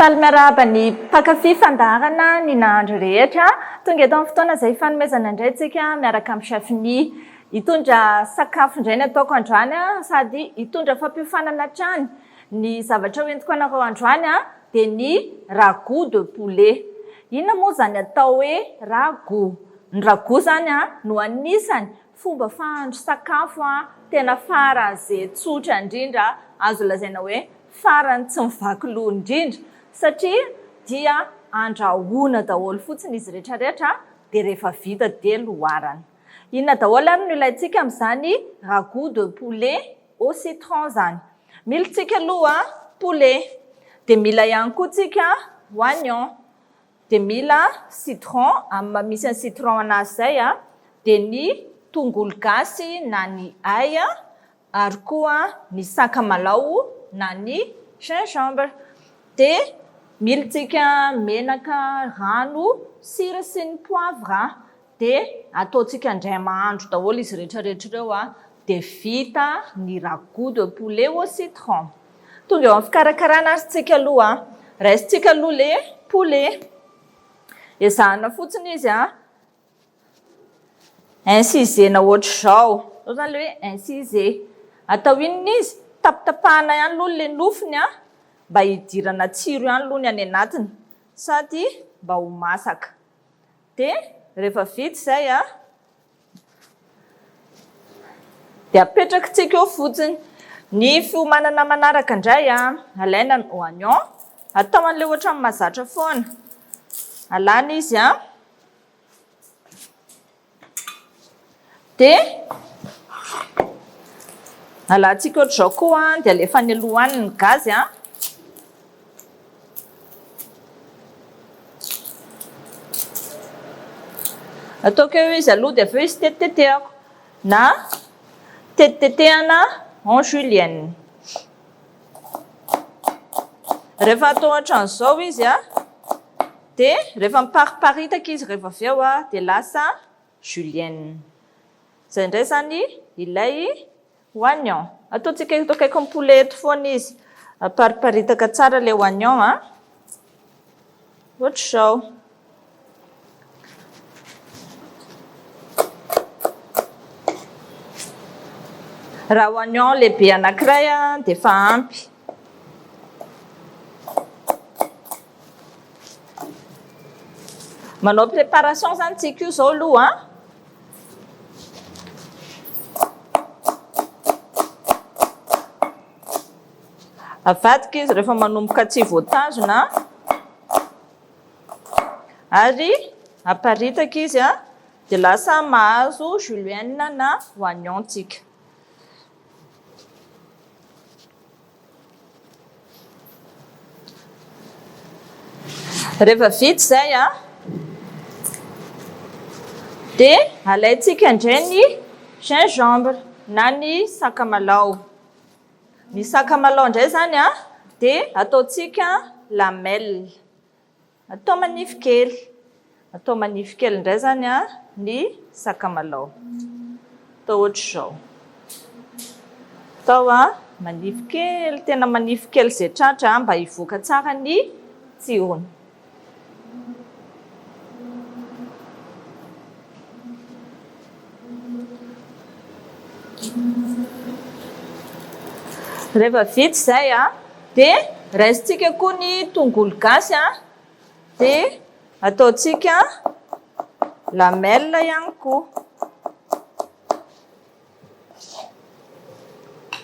Faly miarahaba ny mpankafy fandaharana ny nahandro rehetra. Tonga eto amin'ny fotoana izay fanomezana indray tsika miaraka amin'ny chef-ny hitondra sakafo indray ny ataoko androany sady hitondra fampiofanana hatrany. Ny zavatra hoentiko anareo androany dia ny ragoût de poulet. Inona moa zany atao hoe ragoût? Ny ragoût zany no anisany fomba fahandro sakafo tena farany izay tsotra indrindra azo lazaina hoe farany tsy mivaky loha indrindra satria dia andrahoana daholo fotsiny izy rehetrarehetra dia rehefa vita dia loarana. Inona daholo ary no ilaintsika amin'izany ragoût de poulet au citron zany? Mila tsika aloha poulet, dia mila ihany koa tsika oignon, dia mila citron amin'ny maha misy ny citron anazy izay dia ny tongolo gasy na ny ail ary koa ny sakamalaho na ny gingembre. Dia mila tsika menaka, rano, sira sy ny poivre dia ataontsika indray mahandro daholo izy rehetrarehetra ireo dia vita ny ragoût de poulet au citron. Tonga eo amin'ny fikarakarana azy tsika aloha raisintsika aloha le poulet. Ezahana fotsiny izy incisena ohatr'izao. Izao zany ilay hoe incisé. Atao inona izy? Tapatapahana ihany aloha le nofony mba hidirana tsiro ihany aloha ny any anatiny sady mba ho masaka. Dia rehefa vita izay dia apetrakintsika eo fotsiny. Ny fiomanana manaraka indray alaina ny oignon, atao an'ilay ohatra amin'ny mahazatra foana. Alana izy dia alantsika ohatr'izao koa dia alefa any aloha any ny gazy ataoko eo izy aloha dia aveo izy tetitetehako na tetitetehana en julienne. Rehefa atao ohatran'izao izy dia rehefa mipariparitaka izy rehefa avy eo dia lasa julienne. Izay indray zany ilay oignon. Ataontsika eto akaiky ny poulet eto foana izy. Apariparitaka tsara ilay oignon ohatr'izao. Raha oignon lehibe anankiray dia efa ampy. Manao préparation zany tsika io izao aloha avadika izy rehefa manomboka tsy voatazona ary aparitaka izy dia lasa mahazo julienne na oignon tsika. Rehefa vita izay dia alaintsika indray ny gingembre na ny sakamalaho. Ny sakamalaho indray zany dia ataontsika lamelle. Atao manify kely. Atao manify kely indray zany ny sakamalaho. Atao ohatr'izao. Atao manify kely, tena manify kely izay tratra mba hivoaka tsara ny tsirony. Rehefa vita izay dia raisintsika koa ny tongolo gasy dia ataontsika lamelle ihany koa.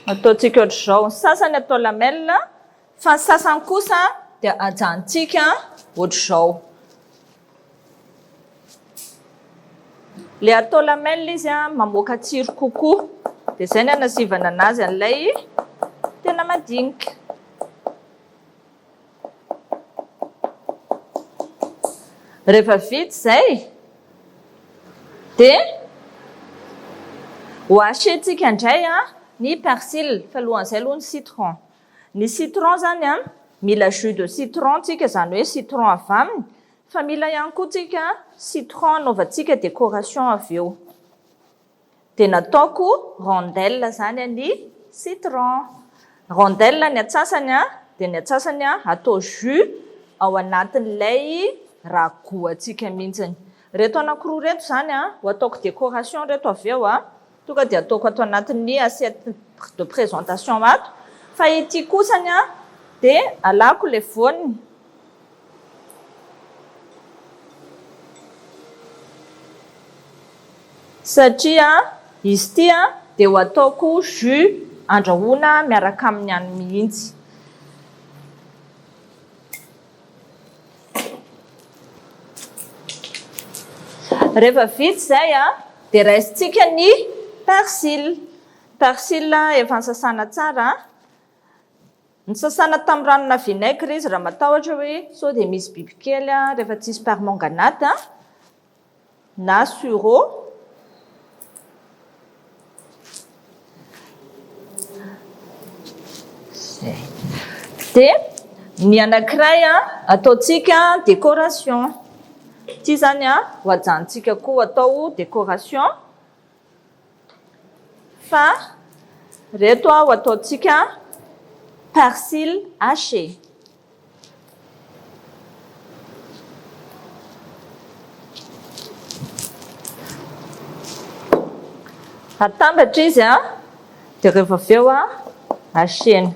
Ataontsika ohatr'izao. Ny sasany atao lamelle fa ny sasany kosa dia ajanontsika ohatr'izao. Ilay atao lamelle izy mamoaka tsiro kokoa dia izay ny anasivana anazy an'ilay tena madinika. Rehefa vita izay dia ho hasentsika indray ny persil fa alohan'izay aloha ny citron. Ny citron zany mila jus de citron tsika zany hoe citron avy aminy fa mila ihany koa tsika citron anaovantsika décoration avy eo. Dia nataoko rondelle zany ny citron. Rondelle ny atsasany dia ny atsasany atao jus ao anatin'ilay ragout antsika mihitsiny. Reto anankiroa reto zany ho ataoko décoration reto avy eo tonga dia ataoko ato anatin'ny assiette de présentation ato. Fa ity kosany dia alako le voany. Satria izy ity dia ho ataoko jus andrahoana miaraka amin'ny hany mihitsy. Rehefa vita izay dia raisintsika ny persily. Persily efa nisasana tsara. Nisasana tamin'ny ranona vinaigre izy raha matahotra hoe sao dia misy bibikely rehefa tsisy permanganate na sureau. Dia ny anankiray ataontsika décoration. Ity zany ho ajanontsika koa atao décoration. Fa reto ho ataontsika persily haché. Atambatra izy dia rehefa avy eo hachena.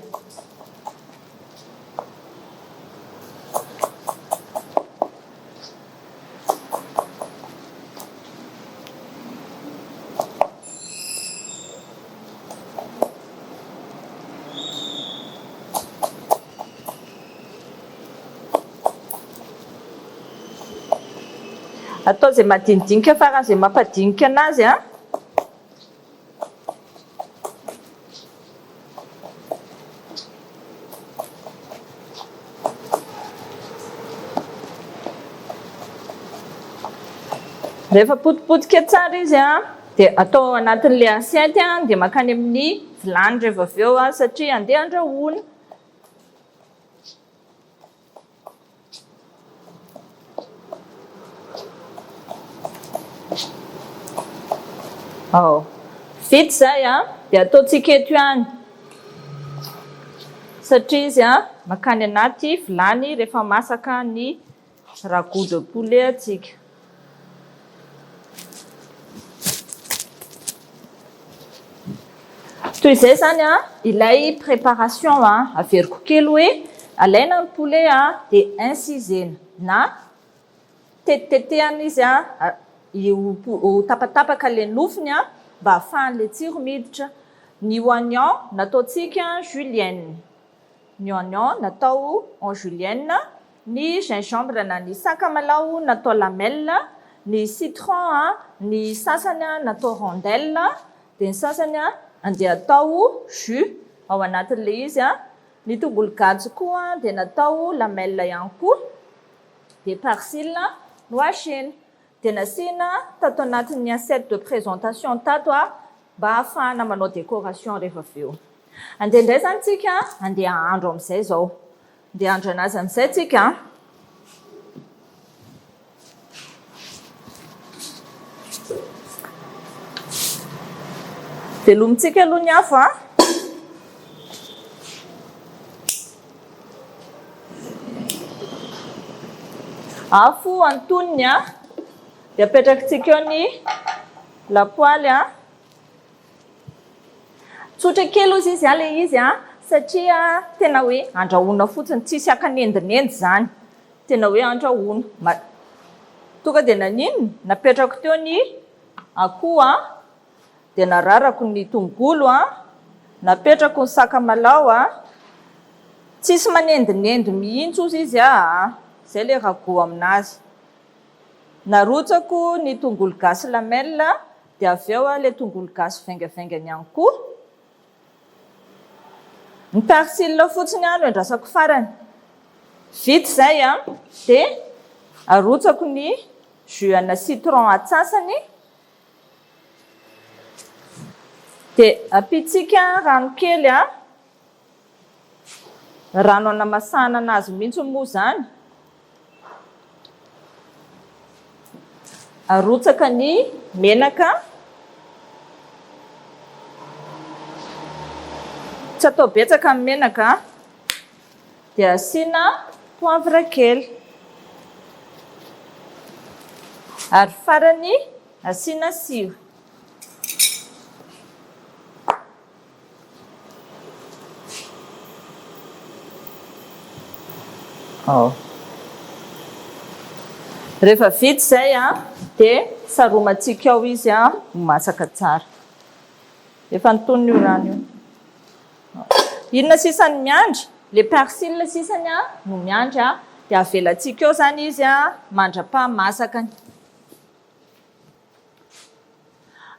Atao izay madinidinika faran'izay mampadinika anazy rehefa potipotika tsara izy dia atao anatin'ilay assiette dia makany amin'ny vilany rehefa avy eo satria andeha andrahoana. Vita izay dia ataontsika eto ihany satria izy makany anaty vilany rehefa masaka ny ragout de poulet antsika. Toy izay zany ilay préparation averiko kely hoe alaina ny poulet dia incisena na tetitetehana izy ho tapatapaka le nofony mba ahafahan'le tsiro miditra. Ny oignon nataontsika julienne. Ny oignon natao en julienne. Ny gingembre na ny sakamalaho natao lamelle. Ny citron ny sasany natao rondelle. Dia ny sasany andeha atao jus ao anatin'le izy. Ny tongolo gasy koa dia natao lamelle ihany koa. Dia persily no hachena. Dia nasiana tato anatin'ny assiette de présentation tato mba ahafahana manao décoration rehefa avy eo. Andeha indray zany tsika andeha ahandro amin'izay zao. Andeha ahandro anazy amin'izay tsika. Velomintsika aloha ny afo afo antonony dia apetrakintsika eo ny lapoaly tsotra kely ozy izy le izy satria tena hoe andrahoana fotsiny tsisy akanendinendy zany. Tena hoe andrahoana. Tonga dia nanino napetrako teo ny akoho dia nararako ny tongolo napetrako ny sakamalaho tsisy manendinendy mihitsy ozy izy zay le ragout aminazy. Narotsako ny tongolo gasy lamelle dia avy eo le tongolo gasy vaingavaingany ihany koa. Ny persily fotsiny no andrasako farany. Vita izay dia arotsako ny jus ana citron atsasany. Dia apitsika rano kely rano anamasahana anazy mihitsy moa zany. Arotsaka ny menaka. Tsy atao betsaka ny menaka. Dia asiana poivre kely. Ary farany asiana siro. Rehefa vita izay dia saromantsika ao izy ho masaka tsara. Efa nitony io rano io. Inona sisany miandry? Le persil sisany no miandry dia avelantsika eo zany izy mandra-pahamasakany.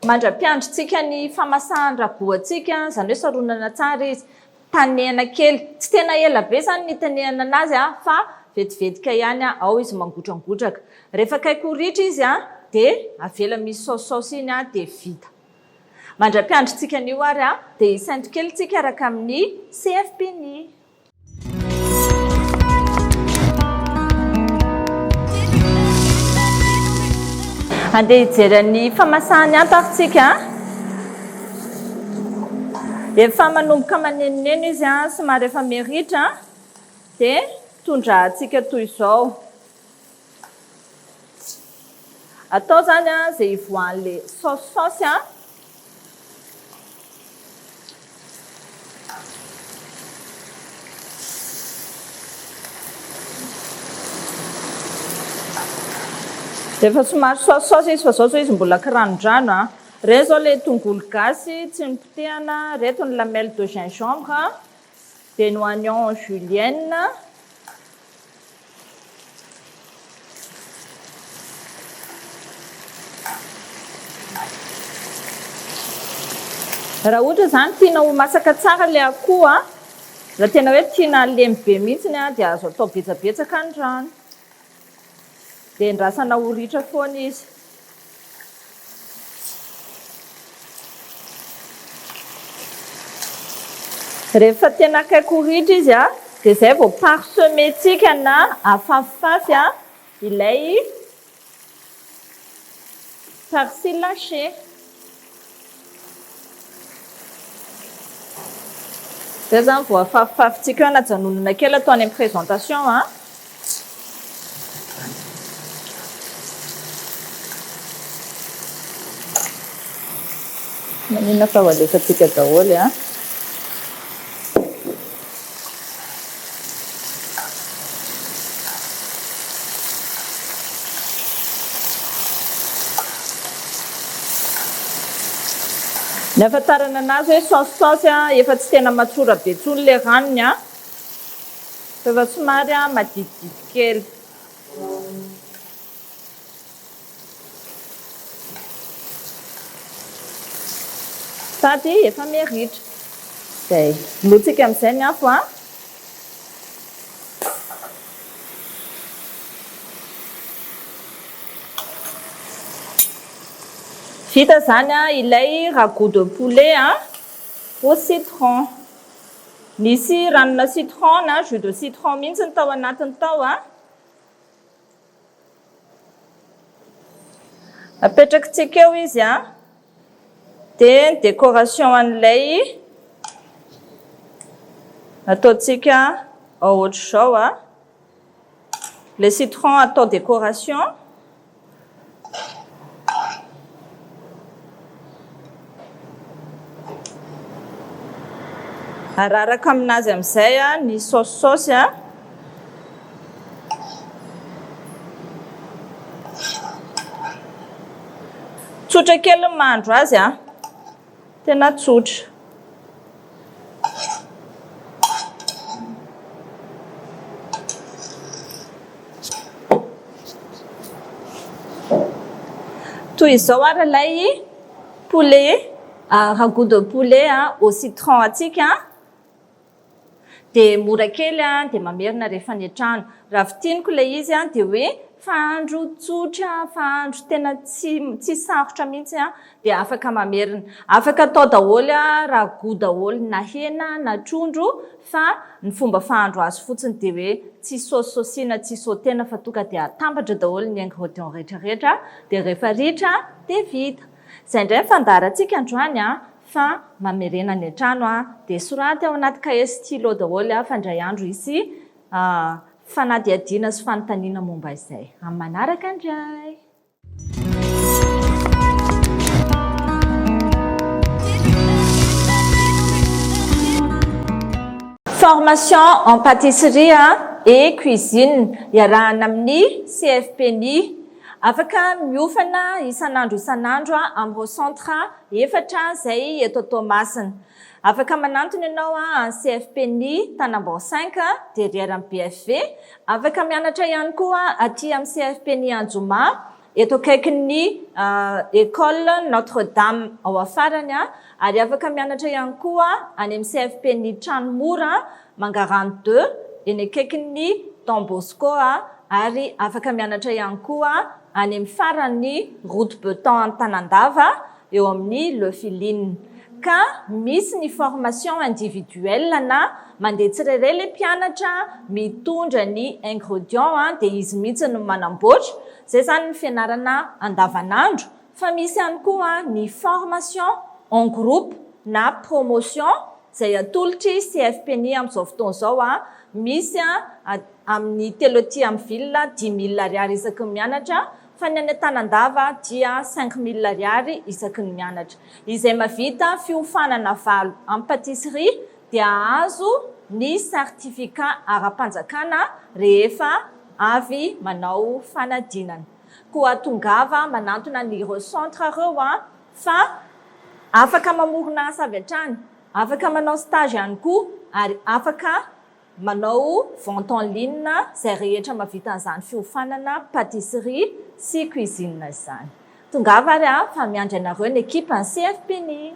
Mandra-piandrintsika ny famasahan-dragoantsika, zany hoe saronana tsara izy. Tanehana kely, tsy tena ela be zany ny tanehana anazy fa vetivetika ihany ao izy mangotragotraka. Rehefa akaiky ho ritra izy dia avela misy saosisaosy iny dia vita. Mandra-piandrintsika an'io ary dia isaintro kely tsika araka amin'ny CFP-ny. Andeha hijery ny famasahany antakontsika. Efa manomboka manenoneno izy somary efa miritra dia tondrahantsika toy izao. Atao zany izay hivoahan'ilay saosisaosy rehefa somary saosisaosy izy fa zao izy mbola kiranondrano. Ireny zao ilay tongolo gasy tsy nipotehana, reto ny lamelle de gingembre, dia ny oignon julienne, raha ohatra zany tiana ho masaka tsara ilay akoho raha tena hoe tiana lemy be mihitsiny dia azo atao betsabetsaka ny rano dia endrasana ho ritra foana izy. Rehefa tena akaiky ho ritra izy dia izay vao parsementsika na afafifafy ilay persil haché. Zay zany vao afafifafitsika eo najanonana kely atao any amin'ny présentation manina fa alefatsika daholo Ny ahafantarana anazy hoe saosisaosy efa tsy tena matsora be intsony ilay ranony fa efa somary maditidity kely. Sady efa miritra. Zay, lotsika amin'izay ny afo Vita zany ilay ragoût de poulet au citron. Misy ranona citron na jus de citron mihitsy ny tao anatiny tao apetrakitsika eo izy dia décoration an'ilay ataontsika ohatr'izao le citron atao décoration. Araraka aminazy amin'izay ny saosisaosy tsotra kely ny mahandro azy tena tsotra. Toy izao ary ilay poulet ragoût de poulet au citron atsika dia mora kely dia mamerina rehefa niatrano. Raha fitiniko ilay izy dia hoe fahandro tsotra, fahandro tena tsy sarotra mihitsy dia afaka mamerina. Afaka atao daholo ragoût daholo na hena na trondro fa ny fomba fahandro azy fotsiny dia hoe tsy saosisôsina, tsy sautena fa tonga dia atambatra daholo ny ingrédients rehetrarehetra dia rehefa ritra dia vita. Izay indray fandaharantsika androany fa mamerena ny an-trano dia soraty ao anaty cahier stylo daholo fandray andro isy fanadihadiana sy fanontaniana momba izay amin'ny manaraka indray. Formation en pâtisserie et cuisine iarahana amin'ny CFPNI. Afaka miofana isan'andro amin'ny centre efatra izay eto Toamasina. Afaka manantona ianao amin'ny CFPNI Tanambao 5 derrière amin'ny BFV. Afaka mianatra ihany koa aty amin'ny CFPNI Anjoma eto akaikin'ny école Notre-Dame ao afarany ary afaka mianatra ihany koa any amin'ny CFPNI Tranmora Mangarano 2 eny akaikin'ny Don Bosco ary afaka mianatra ihany koa any amin'ny farany route Beton Antanandava eo amin'ny Le Filine. Ka misy ny formation individuelle na mandeha tsirairay le mpianatra mitondra ny ingrédients dia izy mihitsy no manamboatra. Zay zany ny fianarana andavanandro. Fa misy ihany koa ny formation en groupe na promotion izay atolotry CFPNI amin'izao fotoana izao misy amin'ny teloty amin'ny ville 10 000 ariary isaky ny mianatra. Fa ny any Antanandava dia 5 000 ariary isaky ny mianatra. Izay mavita fiofanana valo amin'ny pâtisserie dia azo ny certificat ara-panjakana rehefa avy manao fanadinana. Koa tongava manantona n'ireo centre ireo fa afaka mamorona asa avy hatrany, afaka manao stage ihany koa ary afaka manao vente en ligne izay rehetra mavita an'izany fiofanana pâtisserie sy cuisine izany. Tongava ary fa miandry anareo ny ekipa ny CFPNI.